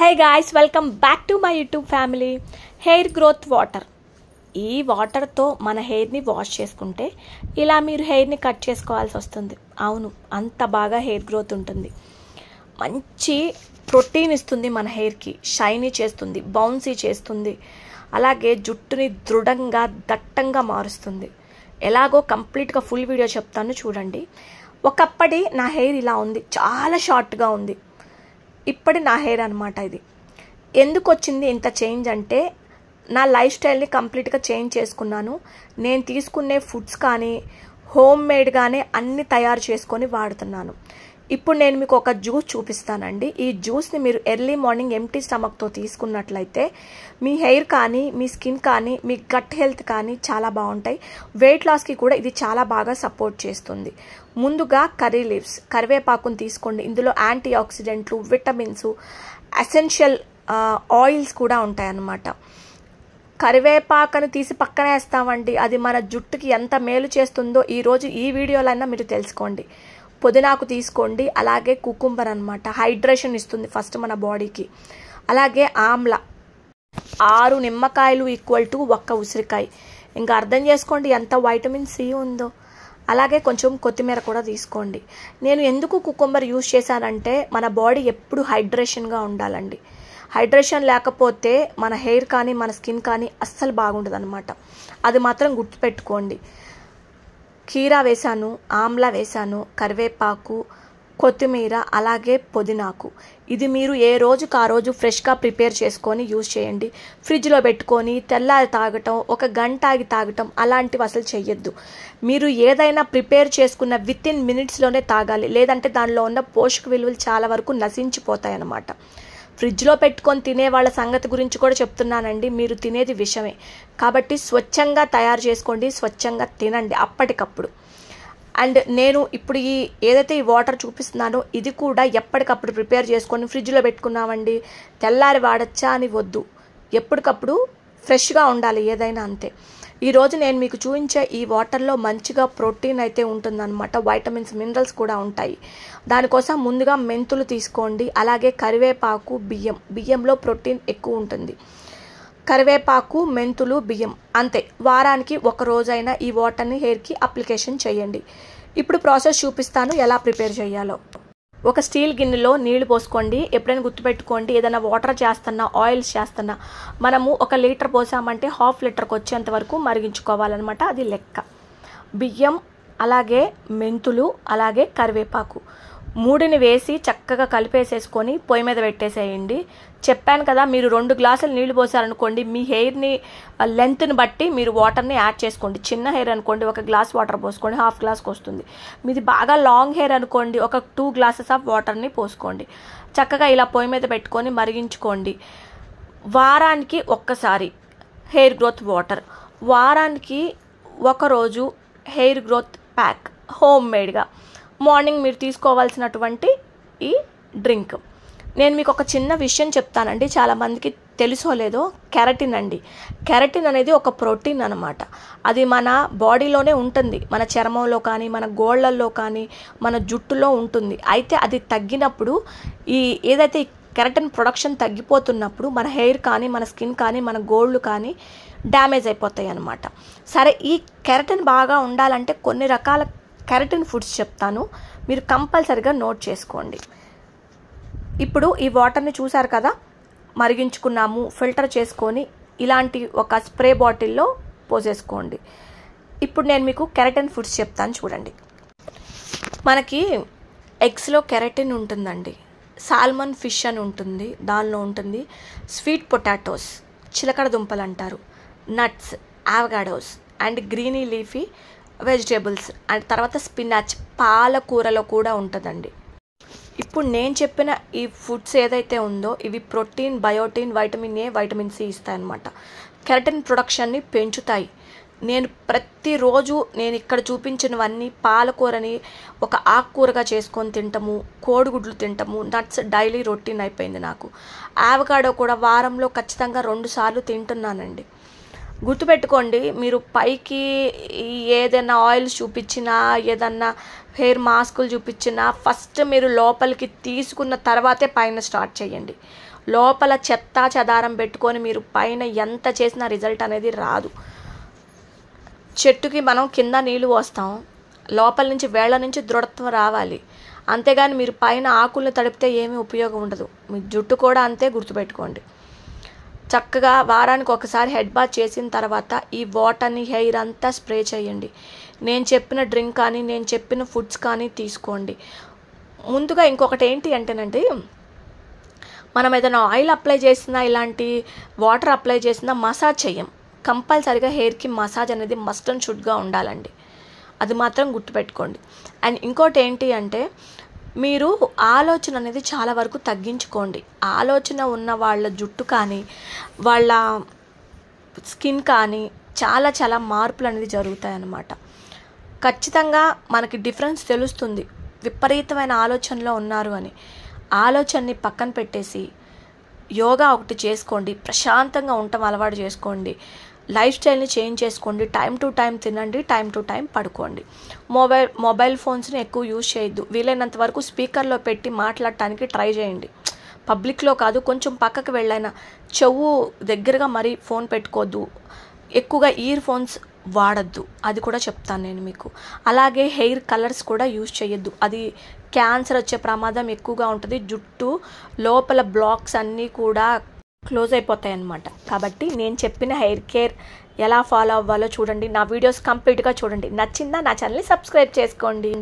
High guys, welcome back to my YouTube family. Hair growth water. ఈ వాటర్తో మన హెయిర్ని వాష్ చేసుకుంటే ఇలా మీరు హెయిర్ని కట్ చేసుకోవాల్సి వస్తుంది. అవును, అంత బాగా హెయిర్ గ్రోత్ ఉంటుంది. మంచి ప్రోటీన్ ఇస్తుంది, మన హెయిర్కి షైనీ చేస్తుంది, బౌన్సీ చేస్తుంది, అలాగే జుట్టుని దృఢంగా దట్టంగా మారుస్తుంది. ఎలాగో కంప్లీట్గా ఫుల్ వీడియో చెప్తాను చూడండి. ఒకప్పటి నా హెయిర్ ఇలా ఉంది, చాలా షార్ట్గా ఉంది. ఇప్పటి నా హెయిర్ అనమాట ఇది. ఎందుకు వచ్చింది ఇంత చేంజ్ అంటే, నా లైఫ్ స్టైల్ని కంప్లీట్గా చేంజ్ చేసుకున్నాను. నేను తీసుకునే ఫుడ్స్ కానీ హోమ్ మేడ్గానే అన్ని తయారు చేసుకొని వాడుతున్నాను. ఇప్పుడు నేను మీకు ఒక జ్యూస్ చూపిస్తానండి. ఈ జ్యూస్ని మీరు ఎర్లీ మార్నింగ్ ఎంప్టీ స్టమక్తో తీసుకున్నట్లయితే మీ హెయిర్ కానీ, మీ స్కిన్ కానీ, మీ గట్ హెల్త్ కానీ చాలా బాగుంటాయి. వెయిట్ లాస్కి కూడా ఇది చాలా బాగా సపోర్ట్ చేస్తుంది. ముందుగా కర్రీ లీవ్స్, కరివేపాకుని తీసుకోండి. ఇందులో యాంటీ ఆక్సిడెంట్లు, విటమిన్స్, ఎసెన్షియల్ ఆయిల్స్ కూడా ఉంటాయన్నమాట. కరివేపాకుని తీసి పక్కన వేస్తామండి, అది మన జుట్టుకి ఎంత మేలు చేస్తుందో ఈరోజు ఈ వీడియోలైనా మీరు తెలుసుకోండి. పుదీనాకు తీసుకోండి, అలాగే కుకుంబర్ అనమాట, హైడ్రేషన్ ఇస్తుంది ఫస్ట్ మన బాడీకి. అలాగే ఆమ్లా, 6 నిమ్మకాయలు ఈక్వల్ టు 1 ఉసిరికాయ. ఇంకా అర్థం చేసుకోండి ఎంత వైటమిన్ సి ఉందో. అలాగే కొంచెం కొత్తిమీర కూడా తీసుకోండి. నేను ఎందుకు కుకుంబర్ యూజ్ చేశానంటే, మన బాడీ ఎప్పుడు హైడ్రేషన్గా ఉండాలండి. హైడ్రేషన్ లేకపోతే మన హెయిర్ కానీ మన స్కిన్ కానీ అస్సలు బాగుండదు అనమాట. అది మాత్రం గుర్తుపెట్టుకోండి. కీరా వేసాను, ఆమ్లా వేసాను, కరివేపాకు, కొత్తిమీర, అలాగే పుదీనాకు. ఇది మీరు ఏ రోజుకి ఆ రోజు ఫ్రెష్గా ప్రిపేర్ చేసుకొని యూజ్ చేయండి. ఫ్రిడ్జ్లో పెట్టుకొని తెల్లారి తాగటం, 1 గంట ఆగి తాగటం అలాంటివి అసలు చెయ్యొద్దు. మీరు ఏదైనా ప్రిపేర్ చేసుకున్న వితిన్ మినిట్స్లోనే తాగాలి, లేదంటే దానిలో ఉన్న పోషక విలువలు చాలా వరకు నశించిపోతాయి అన్నమాట. ఫ్రిడ్జ్లో పెట్టుకొని తినే వాళ్ళ సంగతి గురించి కూడా చెప్తున్నానండి. మీరు తినేది విషమే కాబట్టి స్వచ్ఛంగా తయారు చేసుకోండి, స్వచ్ఛంగా తినండి అప్పటికప్పుడు. అండ్ నేను ఇప్పుడు ఏదైతే ఈ వాటర్ చూపిస్తున్నానో ఇది కూడా ఎప్పటికప్పుడు ప్రిపేర్ చేసుకొని ఫ్రిడ్జ్లో పెట్టుకున్నామండి, తెల్లారి వాడచ్చా అని వద్దు. ఎప్పటికప్పుడు ఫ్రెష్గా ఉండాలి ఏదైనా, అంతే. ఈరోజు నేను మీకు చూపించే ఈ వాటర్లో మంచిగా ప్రోటీన్ అయితే ఉంటుందన్నమాట, వైటమిన్స్, మినరల్స్ కూడా ఉంటాయి. దానికోసం ముందుగా మెంతులు తీసుకోండి, అలాగే కరివేపాకు, బియ్యంలో ప్రోటీన్ ఎక్కువ ఉంటుంది. కరివేపాకు, మెంతులు, బియ్యం, అంతే. వారానికి 1 రోజైనా ఈ వాటర్ని హెయిర్కి అప్లికేషన్ చేయండి. ఇప్పుడు ప్రాసెస్ చూపిస్తాను ఎలా ప్రిపేర్ చేయాలో. ఒక స్టీల్ గిన్నెలో నీళ్లు పోసుకోండి. ఎప్పుడైనా గుర్తుపెట్టుకోండి, ఏదైనా వాటర్ చేస్తున్నా, ఆయిల్స్ చేస్తున్నా మనము 1 లీటర్ పోసామంటే 1/2 లీటర్కి వచ్చేంత వరకు మరిగించుకోవాలన్నమాట, అది లెక్క. బియ్యం, అలాగే మెంతులు, అలాగే కరివేపాకు 3ని వేసి చక్కగా కలిపేసేసుకొని పొయ్యి మీద పెట్టేసేయండి. చెప్పాను కదా, మీరు 2 గ్లాసులు నీళ్లు పోసారనుకోండి, మీ హెయిర్ని లెంత్ని బట్టి మీరు వాటర్ని యాడ్ చేసుకోండి. చిన్న హెయిర్ అనుకోండి 1 గ్లాస్ వాటర్ పోసుకోండి, 1/2 గ్లాస్కి వస్తుంది. మీది బాగా లాంగ్ హెయిర్ అనుకోండి, ఒక 2 గ్లాసెస్ ఆఫ్ వాటర్ని పోసుకోండి. చక్కగా ఇలా పొయ్యి మీద పెట్టుకొని మరిగించుకోండి. వారానికి ఒక్కసారి హెయిర్ గ్రోత్ వాటర్, వారానికి 1 రోజు హెయిర్ గ్రోత్ ప్యాక్ హోమ్ మేడ్గా. మార్నింగ్ మీరు తీసుకోవాల్సినటువంటి ఈ డ్రింక్. నేను మీకు ఒక చిన్న విషయం చెప్తానండి, చాలామందికి తెలుసో లేదో. కెరటిన్ అండి. కెరటిన్ అనేది ఒక ప్రోటీన్ అనమాట. అది మన బాడీలోనే ఉంటుంది, మన చర్మంలో కానీ, మన గోళ్ళల్లో కానీ, మన జుట్టులో ఉంటుంది. అయితే అది తగ్గినప్పుడు, ఏదైతే కెరటిన్ ప్రొడక్షన్ తగ్గిపోతున్నప్పుడు మన హెయిర్ కానీ, మన స్కిన్ కానీ, మన గోళ్ళు కానీ డ్యామేజ్ అయిపోతాయి అన్నమాట. సరే, ఈ కెరటిన్ బాగా ఉండాలంటే కొన్ని రకాల కెరటిన్ ఫుడ్స్ చెప్తాను, మీరు కంపల్సరిగా నోట్ చేసుకోండి. ఇప్పుడు ఈ వాటర్ని చూసారు కదా, మరిగించుకున్నాము, ఫిల్టర్ చేసుకొని ఇలాంటి ఒక స్ప్రే బాటిల్లో పోసేసుకోండి. ఇప్పుడు నేను మీకు కెరటిన్ ఫుడ్స్ చెప్తాను చూడండి. మనకి ఎగ్స్లో కెరటిన్ ఉంటుందండి, సాల్మన్ ఫిష్ అని ఉంటుంది, దానిలో ఉంటుంది. స్వీట్ పొటాటోస్, చిలకడ దుంపలు అంటారు, nuts, avocados and greeny leafy vegetables, and తర్వాత స్పినాచ్, పాలకూరలో కూడా ఉంటుందండి. ఇప్పుడు నేను చెప్పిన ఈ ఫుడ్స్ ఏదైతే ఉందో ఇవి protein, biotin, vitamin A, vitamin C ఇస్తాయన్నమాట. కెరటిన్ ప్రొడక్షన్ని పెంచుతాయి. నేను ప్రతిరోజు నేను ఇక్కడ చూపించినవన్నీ పాలకూరని ఒక ఆకుకూరగా చేసుకొని తింటాము, కోడిగుడ్లు తింటాము, నట్స్ డైలీ రొటీన్ అయిపోయింది నాకు. అవకాడో కూడా వారంలో ఖచ్చితంగా 2 సార్లు తింటున్నానండి. గుర్తుపెట్టుకోండి, మీరు పైకి ఏదైనా ఆయిల్స్ చూపించినా, ఏదన్నా హెయిర్ మాస్కులు చూపించినా ఫస్ట్ మీరు లోపలికి తీసుకున్న తర్వాతే పైన స్టార్ట్ చేయండి. లోపల చెత్త చెదారం పెట్టుకొని మీరు పైన ఎంత చేసినా రిజల్ట్ అనేది రాదు. చెట్టుకి మనం కింద నీళ్ళు పోస్తాం, లోపల నుంచి వేళ్ల నుంచి దృఢత్వం రావాలి. అంతేగాని మీరు పైన ఆకుల్ని తడిపితే ఏమీ ఉపయోగం ఉండదు. మీ జుట్టు కూడా అంతే, గుర్తుపెట్టుకోండి. చక్కగా వారానికి ఒకసారి హెడ్ బాత్ చేసిన తర్వాత ఈ వాటర్ని హెయిర్ అంతా స్ప్రే చేయండి. నేను చెప్పిన డ్రింక్ కానీ, నేను చెప్పిన ఫుడ్స్ కానీ తీసుకోండి. ముందుగా ఇంకొకటి ఏంటి అంటేనండి, మనం ఏదైనా ఆయిల్ అప్లై చేసినా, ఇలాంటి వాటర్ అప్లై చేసినా మసాజ్ చేయం. కంపల్సరిగా హెయిర్కి మసాజ్ అనేది మస్ట్ అండ్ షుడ్గా ఉండాలండి. అది మాత్రం గుర్తుపెట్టుకోండి. అండ్ ఇంకోటి ఏంటి అంటే, మీరు ఆలోచన అనేది చాలా వరకు తగ్గించుకోండి. ఆలోచన ఉన్న వాళ్ళ జుట్టు కానీ, వాళ్ళ స్కిన్ కానీ చాలా చాలా మార్పులు అనేది జరుగుతాయన్నమాట. ఖచ్చితంగా మనకి డిఫరెన్స్ తెలుస్తుంది విపరీతమైన ఆలోచనలో ఉన్నారు అని. ఆలోచనని పక్కన పెట్టేసి యోగా ఒకటి చేసుకోండి, ప్రశాంతంగా ఉండటం అలవాటు చేసుకోండి, లైఫ్ స్టైల్ని చేంజ్ చేసుకోండి, టైం టు టైం తినండి, టైం టు టైం పడుకోండి. మొబైల్ ఫోన్స్ని ఎక్కువ యూజ్ చేయొద్దు. వీలైనంత వరకు స్పీకర్లో పెట్టి మాట్లాడటానికి ట్రై చేయండి. పబ్లిక్లో కాదు, కొంచెం పక్కకు వెళ్ళైనా చెవు దగ్గరగా మరీ ఫోన్ పెట్టుకోవద్దు. ఎక్కువగా ఇయర్ ఫోన్స్ వాడద్దు, అది కూడా చెప్తాను నేను మీకు. అలాగే హెయిర్ కలర్స్ కూడా యూజ్ చేయొద్దు, అది క్యాన్సర్ వచ్చే ప్రమాదం ఎక్కువగా ఉంటుంది. జుట్టు లోపల బ్లాక్స్ అన్నీ కూడా క్లోజ్ అయిపోతాయి అన్నమాట. కాబట్టి నేను చెప్పిన హెయిర్ కేర్ ఎలా ఫాలో అవ్వాలో చూడండి. నా వీడియోస్ కంప్లీట్గా చూడండి. నచ్చిందా? నా ఛానల్ని సబ్స్క్రైబ్ చేసుకోండి.